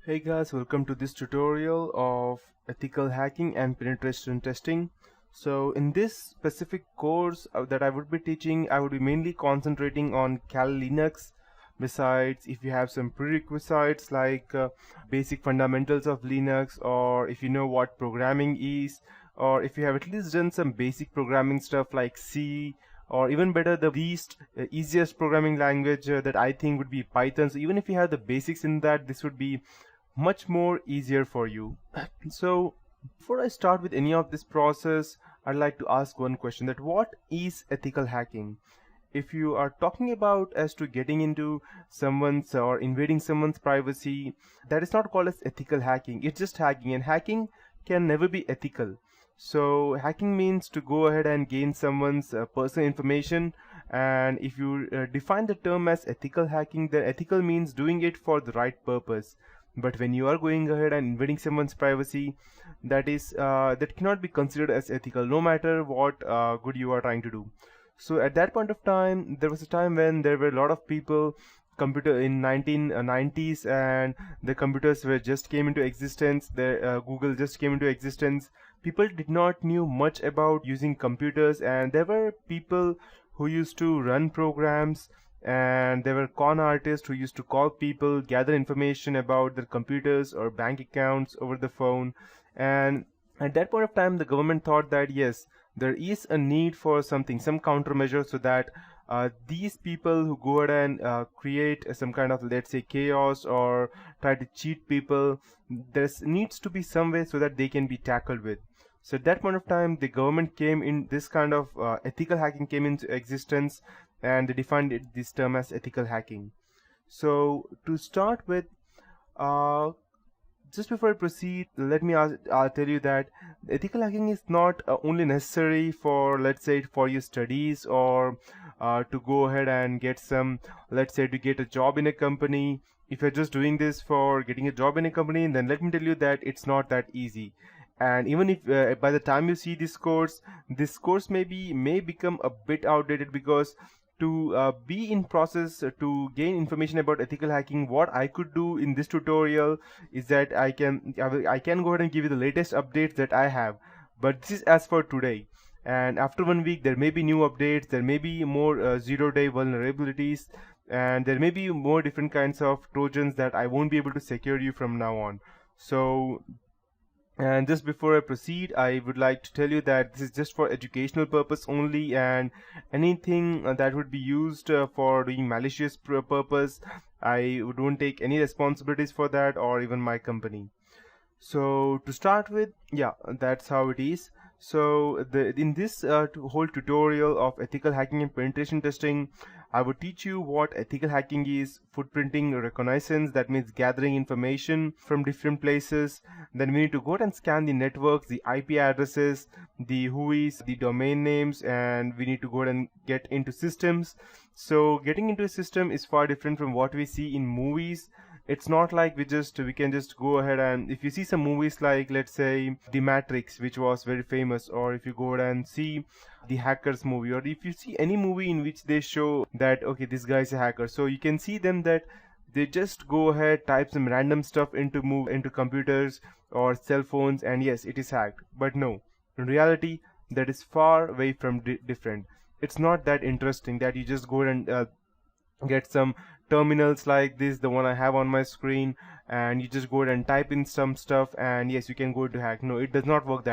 Hey guys, welcome to this tutorial of ethical hacking and penetration testing. So in this specific course that I would be teaching, I would be mainly concentrating on Kali Linux. Besides, if you have some prerequisites like basic fundamentals of Linux, or if you know what programming is, or if you have at least done some basic programming stuff like C, or even better, the least easiest programming language that I think would be Python. So even if you have the basics in that, this would be much more easier for you. So before I start with any of this process, I'd like to ask one question: that what is ethical hacking? If you are talking about as to getting into someone's or invading someone's privacy, that is not called as ethical hacking. It's just hacking, and hacking can never be ethical. So hacking means to go ahead and gain someone's personal information, and if you define the term as ethical hacking, then ethical means doing it for the right purpose. But when you are going ahead and invading someone's privacy, that cannot be considered as ethical, no matter what good you are trying to do. So at that point of time, there was a time when there were a lot of people computer in 1990s, and the computers were just came into existence. The Google just came into existence. People did not knew much about using computers, and there were people who used to run programs, and there were con artists who used to call people, gather information about their computers or bank accounts over the phone. And at that point of time, the government thought that yes, there is a need for something, some countermeasure, so that these people who go ahead and create some kind of, let's say, chaos or try to cheat people, there needs to be some way so that they can be tackled with. So at that point of time, the government came in, this kind of ethical hacking came into existence, and they defined this term as ethical hacking. So to start with, uh, just before I proceed, let me tell you that ethical hacking is not only necessary for, let's say, for your studies, or to go ahead and get some, let's say, to get a job in a company. If you're just doing this for getting a job in a company, then let me tell you that it's not that easy. And even if by the time you see this course may become a bit outdated, because to be in process to gain information about ethical hacking, what I could do in this tutorial is that I can go ahead and give you the latest updates that I have, but this is as for today. And after 1 week, there may be new updates, there may be more zero-day vulnerabilities, and there may be more different kinds of trojans that I won't be able to secure you from now on. So, and just before I proceed, I would like to tell you that this is just for educational purpose only, and anything that would be used for doing malicious purpose, I don't take any responsibilities for that, or even my company. So to start with, yeah, that's how it is. So in this whole tutorial of ethical hacking and penetration testing, I would teach you what ethical hacking is, footprinting reconnaissance, that means gathering information from different places. Then we need to go and scan the networks, the IP addresses, the WHOIS, the domain names, and we need to go and get into systems. So getting into a system is far different from what we see in movies. It's not like we can just go ahead, and if you see some movies like, let's say, The Matrix, which was very famous, or if you go ahead and see the Hackers movie, or if you see any movie in which they show that okay, this guy is a hacker, so you can see them that they just go ahead, type some random stuff into computers or cell phones, and yes, it is hacked. But no, in reality, that is far away from different. It's not that interesting that you just go and get some terminals like this, the one I have on my screen, and you just go ahead and type in some stuff, and yes, you can go to hack. No, it does not work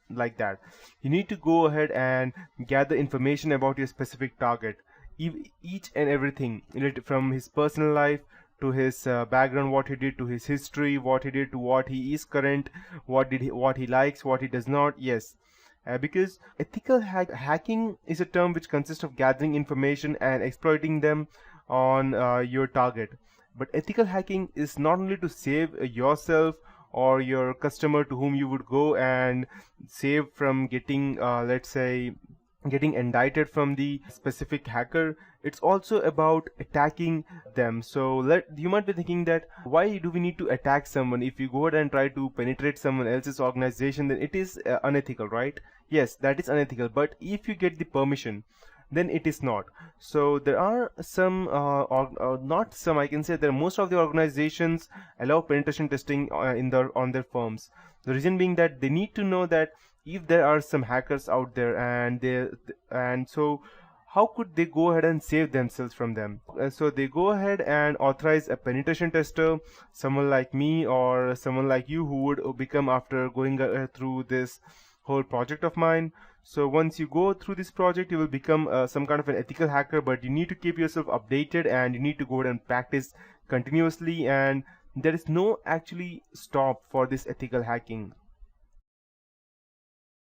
like that. You need to go ahead and gather information about your specific target, each and everything related, from his personal life to his background, what he did, to his history, what he did, to what he is current, what he likes, what he does not. Yes, because ethical hacking is a term which consists of gathering information and exploiting them on your target. But ethical hacking is not only to save yourself or your customer to whom you would go and save from getting, let's say, getting indicted from the specific hacker. It's also about attacking them. So you might be thinking that why do we need to attack someone? If you go ahead and try to penetrate someone else's organization, then it is unethical, right? Yes, that is unethical. But if you get the permission, then it is not. So there are some or not some, I can say there most of the organizations allow penetration testing in their on their firms. The reason being that they need to know that if there are some hackers out there, and so how could they go ahead and save themselves from them. So they go ahead and authorize a penetration tester, someone like me or someone like you who would become after going through this whole project of mine. So once you go through this project, you will become some kind of an ethical hacker, but you need to keep yourself updated and you need to go ahead and practice continuously, and there is no actually stop for this ethical hacking.